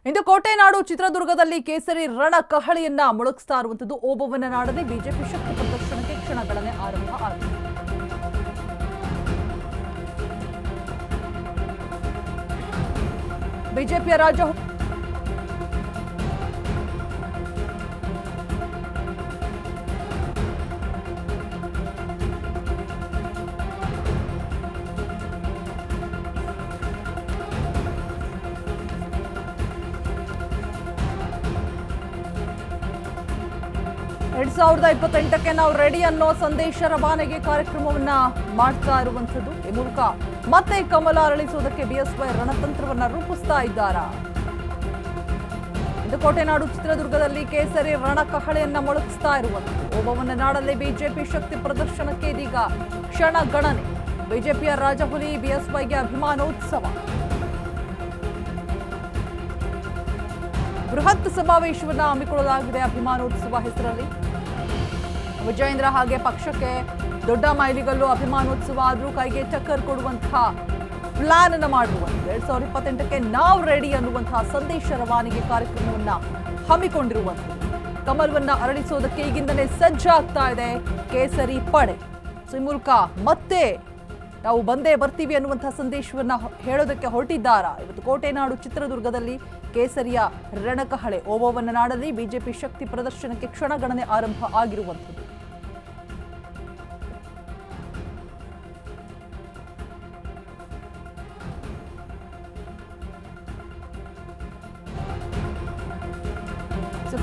ಇಂದು ಕೋಟೆನಾಡು ಚಿತ್ರದುರ್ಗದಲ್ಲಿ ಕೇಸರಿ ರಣ ಕಹಳೆಯನ್ನ ಮೊಳಗಿಸ್ತಾ ಇರುವಂತದ್ದು ಓಬವ್ವನ ನಾಡಲ್ಲಿ ಬಿಜೆಪಿ ಶಕ್ತಿ ಪ್ರದರ್ಶನಕ್ಕೆ ಕ್ಷಣಗಣನೆ ಆರಂಭ ಆಗಿದೆ. ಬಿಜೆಪಿಯ ರಾಜ್ಯ ಎರಡ್ 2028ಕ್ಕೆ ನಾವು ರೆಡಿ ಅನ್ನೋ ಸಂದೇಶ ರವಾನೆಗೆ ಕಾರ್ಯಕ್ರಮವನ್ನ ಮಾಡ್ತಾ ಇರುವಂತದ್ದು. ಈ ಮೂಲಕ ಮತ್ತೆ ಕಮಲ ಅರಳಿಸುವುದಕ್ಕೆ ಬಿಎಸ್ವೈ ರಣತಂತ್ರವನ್ನ ರೂಪಿಸ್ತಾ ಇದ್ದಾರಾ? ಇಂದು ಕೋಟೆನಾಡು ಚಿತ್ರದುರ್ಗದಲ್ಲಿ ಕೇಸರಿ ರಣ ಕಹಳೆಯನ್ನ ಮೊಳಗಿಸ್ತಾ ಇರುವಂತದ್ದು. ಓಬವ್ವನ ನಾಡಲ್ಲಿ ಬಿಜೆಪಿ ಶಕ್ತಿ ಪ್ರದರ್ಶನಕ್ಕೆ ಇದೀಗ ಕ್ಷಣ ಗಣನೆ. ಬಿಜೆಪಿಯ ರಾಜಹುಲಿ ಬಿಎಸ್ವೈಗೆ ಅಭಿಮಾನೋತ್ಸವ. ಬೃಹತ್ ಸಮಾವೇಶವನ್ನ ಹಮ್ಮಿಕೊಳ್ಳಲಾಗಿದೆ ಅಭಿಮಾನೋತ್ಸವ ಹೆಸರಲ್ಲಿ. ವಿಜಯೇಂದ್ರ ಹಾಗೆ ಪಕ್ಷಕ್ಕೆ ದೊಡ್ಡ ಮೈಲಿಗಲ್ಲು ಅಭಿಮಾನೋತ್ಸವ ಆದ್ರೂ ಕೈಗೆ ಟಕ್ಕರ್ ಕೊಡುವಂತಹ ಪ್ಲಾನ್ ಅನ್ನ ಮಾಡಿರುವಂಥದ್ದು. 2028ಕ್ಕೆ ನಾವು ರೆಡಿ ಅನ್ನುವಂತಹ ಸಂದೇಶ ರವಾನೆಗೆ ಕಾರ್ಯಕ್ರಮವನ್ನ ಹಮ್ಮಿಕೊಂಡಿರುವಂಥದ್ದು. ಕಮಲವನ್ನ ಅರಳಿಸೋದಕ್ಕೆ ಈಗಿಂದಲೇ ಸಜ್ಜಾಗ್ತಾ ಇದೆ ಕೇಸರಿ ಪಡೆ. ಈ ಮೂಲಕ ಮತ್ತೆ ನಾವು ಬಂದೇ ಬರ್ತೀವಿ ಅನ್ನುವಂತಹ ಸಂದೇಶವನ್ನ ಹೇಳೋದಕ್ಕೆ ಹೊರಟಿದ್ದಾರಾ? ಇವತ್ತು ಕೋಟೆನಾಡು ಚಿತ್ರದುರ್ಗದಲ್ಲಿ ಕೇಸರಿಯ ರಣಕಹಳೆ. ಓಬವ್ವನ ನಾಡಲ್ಲಿ ಬಿಜೆಪಿ ಶಕ್ತಿ ಪ್ರದರ್ಶನಕ್ಕೆ ಕ್ಷಣಗಣನೆ ಆರಂಭ ಆಗಿರುವಂಥದ್ದು.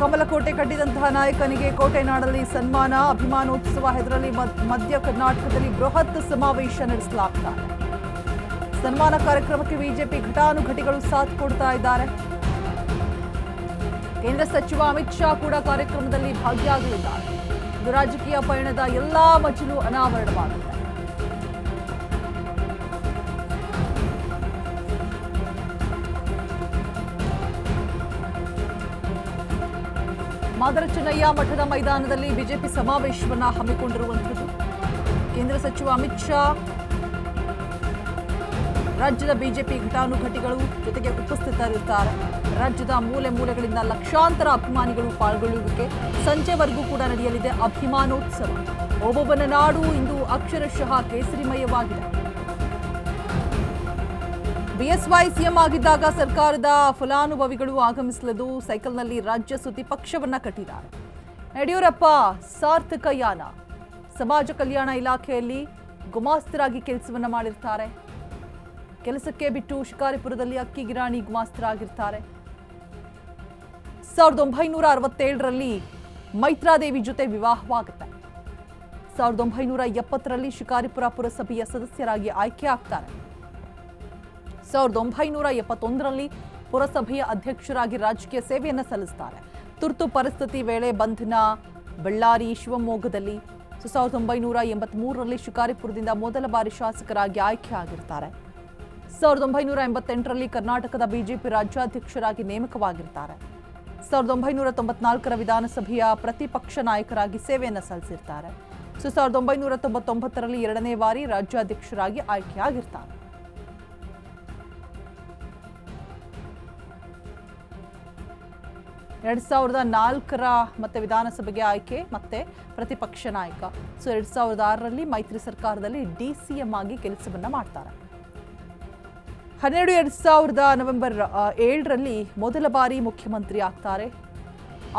ಕಮಲಕೋಟೆ ಕಟ್ಟಿದಂತಹ ನಾಯಕನಿಗೆ ಕೋಟೆನಾಡಲ್ಲಿ ಸನ್ಮಾನ. ಅಭಿಮಾನೋತ್ಸವ ಹೆಸರಲ್ಲಿ ಮಧ್ಯ ಕರ್ನಾಟಕದಲ್ಲಿ ಬೃಹತ್ ಸಮಾವೇಶ ನಡೆಸಲಾಗ್ತಾ ಇದೆ. ಸನ್ಮಾನ ಕಾರ್ಯಕ್ರಮಕ್ಕೆ ಬಿಜೆಪಿ ಘಟಾನುಘಟಿಗಳು ಸಾಥ್ ಕೊಡ್ತಾ ಇದ್ದಾರೆ. ಕೇಂದ್ರ ಸಚಿವ ಅಮಿತ್ ಶಾ ಕೂಡ ಕಾರ್ಯಕ್ರಮದಲ್ಲಿ ಭಾಗಿಯಾಗಲಿದ್ದಾರೆ. ಇದು ರಾಜಕೀಯ ಪಯಣದ ಎಲ್ಲಾ ಮಜಲು ಅನಾವರಣವಾಗಿದೆ. ಮಾದರ ಚೆನ್ನಯ್ಯ ಮಠದ ಮೈದಾನದಲ್ಲಿ ಬಿಜೆಪಿ ಸಮಾವೇಶವನ್ನ ಹಮ್ಮಿಕೊಂಡಿರುವಂಥದ್ದು. ಕೇಂದ್ರ ಸಚಿವ ಅಮಿತ್ ಶಾ, ರಾಜ್ಯದ ಬಿಜೆಪಿ ಘಟಾನುಘಟಿಗಳು ಜೊತೆಗೆ ಉಪಸ್ಥಿತರಿರುತ್ತಾರೆ. ರಾಜ್ಯದ ಮೂಲೆ ಮೂಲೆಗಳಿಂದ ಲಕ್ಷಾಂತರ ಅಭಿಮಾನಿಗಳು ಪಾಲ್ಗೊಳ್ಳುವಿಕೆ. ಸಂಜೆವರೆಗೂ ಕೂಡ ನಡೆಯಲಿದೆ ಅಭಿಮಾನೋತ್ಸವ. ಓಬವ್ವನ ನಾಡು ಇಂದು ಅಕ್ಷರಶಃ ಕೇಸರಿಮಯವಾಗಿದೆ. ಬಿಎಸ್ವೈ ಸಿಎಂ ಆಗಿದ್ದಾಗ ಸರ್ಕಾರದ ಫಲಾನುಭವಿಗಳು ಆಗಮಿಸಲಿದ್ದು ಸೈಕಲ್ನಲ್ಲಿ ರಾಜ್ಯ ಸುದ್ದಿ ಪಕ್ಷವನ್ನ ಕಟ್ಟಿದ್ದಾರೆ. ಯಡಿಯೂರಪ್ಪ ಸಾರ್ಥಕ ಯಾನ. ಸಮಾಜ ಕಲ್ಯಾಣ ಇಲಾಖೆಯಲ್ಲಿ ಗುಮಾಸ್ತರಾಗಿ ಕೆಲಸವನ್ನ ಮಾಡಿರ್ತಾರೆ. ಕೆಲಸಕ್ಕೆ ಬಿಟ್ಟು ಶಿಕಾರಿಪುರದಲ್ಲಿ ಅಕ್ಕಿ ಗಿರಾಣಿ ಗುಮಾಸ್ತರಾಗಿರ್ತಾರೆ. 1967ರಲ್ಲಿ ಮೈತ್ರಾದೇವಿ ಜೊತೆ ವಿವಾಹವಾಗುತ್ತೆ. 1970ರಲ್ಲಿ ಶಿಕಾರಿಪುರ ಪುರಸಭೆಯ ಸದಸ್ಯರಾಗಿ ಆಯ್ಕೆ ಆಗ್ತಾರೆ. 1971ರಲ್ಲಿ ಪುರಸಭೆಯ ಅಧ್ಯಕ್ಷರಾಗಿ ರಾಜಕೀಯ ಸೇವೆಯನ್ನು ಸಲ್ಲಿಸ್ತಾರೆ. ತುರ್ತು ಪರಿಸ್ಥಿತಿ ವೇಳೆ ಬಂಧನ ಬಳ್ಳಾರಿ, ಶಿವಮೊಗ್ಗದಲ್ಲಿ. 1983ರಲ್ಲಿ ಶಿಕಾರಿಪುರದಿಂದ ಮೊದಲ ಬಾರಿ ಶಾಸಕರಾಗಿ ಆಯ್ಕೆ ಆಗಿರ್ತಾರೆ. 1988ರಲ್ಲಿ ಕರ್ನಾಟಕದ ಬಿಜೆಪಿ ರಾಜ್ಯಾಧ್ಯಕ್ಷರಾಗಿ ನೇಮಕವಾಗಿರ್ತಾರೆ. 1994ರ ವಿಧಾನಸಭೆಯ ಪ್ರತಿಪಕ್ಷ ನಾಯಕರಾಗಿ ಸೇವೆಯನ್ನು ಸಲ್ಲಿಸಿರ್ತಾರೆ. 1999ರಲ್ಲಿ 2ನೇ ಬಾರಿ ರಾಜ್ಯಾಧ್ಯಕ್ಷರಾಗಿ ಆಯ್ಕೆಯಾಗಿರ್ತಾರೆ. 2004ರ ಮತ್ತೆ ವಿಧಾನಸಭೆಗೆ ಆಯ್ಕೆ, ಮತ್ತೆ ಪ್ರತಿಪಕ್ಷ ನಾಯಕ. 2006ರಲ್ಲಿ ಮೈತ್ರಿ ಸರ್ಕಾರದಲ್ಲಿ ಡಿಸಿಎಂ ಆಗಿ ಕೆಲಸವನ್ನ ಮಾಡ್ತಾರೆ. 2000 ನವೆಂಬರ್ 7ರಲ್ಲಿ ಮೊದಲ ಬಾರಿ ಮುಖ್ಯಮಂತ್ರಿ ಆಗ್ತಾರೆ.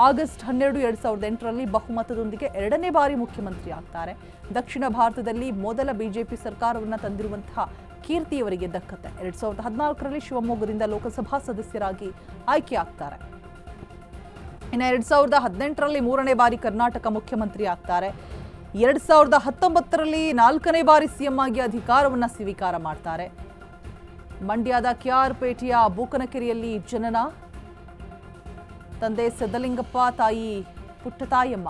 ಆಗಸ್ಟ್ 12, 2008ರಲ್ಲಿ ಬಹುಮತದೊಂದಿಗೆ 2ನೇ ಬಾರಿ ಮುಖ್ಯಮಂತ್ರಿ ಆಗ್ತಾರೆ. ದಕ್ಷಿಣ ಭಾರತದಲ್ಲಿ ಮೊದಲ ಬಿಜೆಪಿ ಸರ್ಕಾರವನ್ನು ತಂದಿರುವಂತಹ ಕೀರ್ತಿಯವರಿಗೆ ದಕ್ಕತ್ತೆ. 2014ರಲ್ಲಿ ಶಿವಮೊಗ್ಗದಿಂದ ಲೋಕಸಭಾ ಸದಸ್ಯರಾಗಿ ಆಯ್ಕೆ ಆಗ್ತಾರೆ. ಇನ್ನು 2018ರಲ್ಲಿ 3ನೇ ಬಾರಿ ಕರ್ನಾಟಕ ಮುಖ್ಯಮಂತ್ರಿ ಆಗ್ತಾರೆ. 2019ರಲ್ಲಿ 4ನೇ ಬಾರಿ ಸಿಎಂ ಆಗಿ ಅಧಿಕಾರವನ್ನು ಸ್ವೀಕಾರ ಮಾಡ್ತಾರೆ. ಮಂಡ್ಯದ ಕೆಆರ್ಪೇಟೆಯ ಬೂಕನಕೆರೆಯಲ್ಲಿ ಜನನ. ತಂದೆ ಸಿದ್ದಲಿಂಗಪ್ಪ, ತಾಯಿ ಪುಟ್ಟತಾಯಮ್ಮ.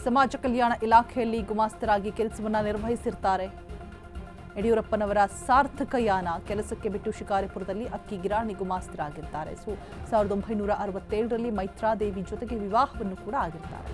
ಸಮಾಜ ಕಲ್ಯಾಣ ಇಲಾಖೆಯಲ್ಲಿ ಗುಮಾಸ್ತರಾಗಿ ಕೆಲಸವನ್ನ ನಿರ್ವಹಿಸಿರ್ತಾರೆ. ಯಡಿಯೂರಪ್ಪನವರ ಸಾರ್ಥಕ ಯಾನ. ಕೆಲಸಕ್ಕೆ ಬಿಟ್ಟು ಶಿಕಾರಿಪುರದಲ್ಲಿ ಅಕ್ಕಿ ಗಿರಾಣಿ ಗುಮಾಸ್ತರಾಗಿರ್ತಾರೆ. 1967ರಲ್ಲಿ ಮೈತ್ರಾದೇವಿ ಜೊತೆಗೆ ವಿವಾಹವನ್ನು ಕೂಡ ಆಗಿರ್ತಾರೆ.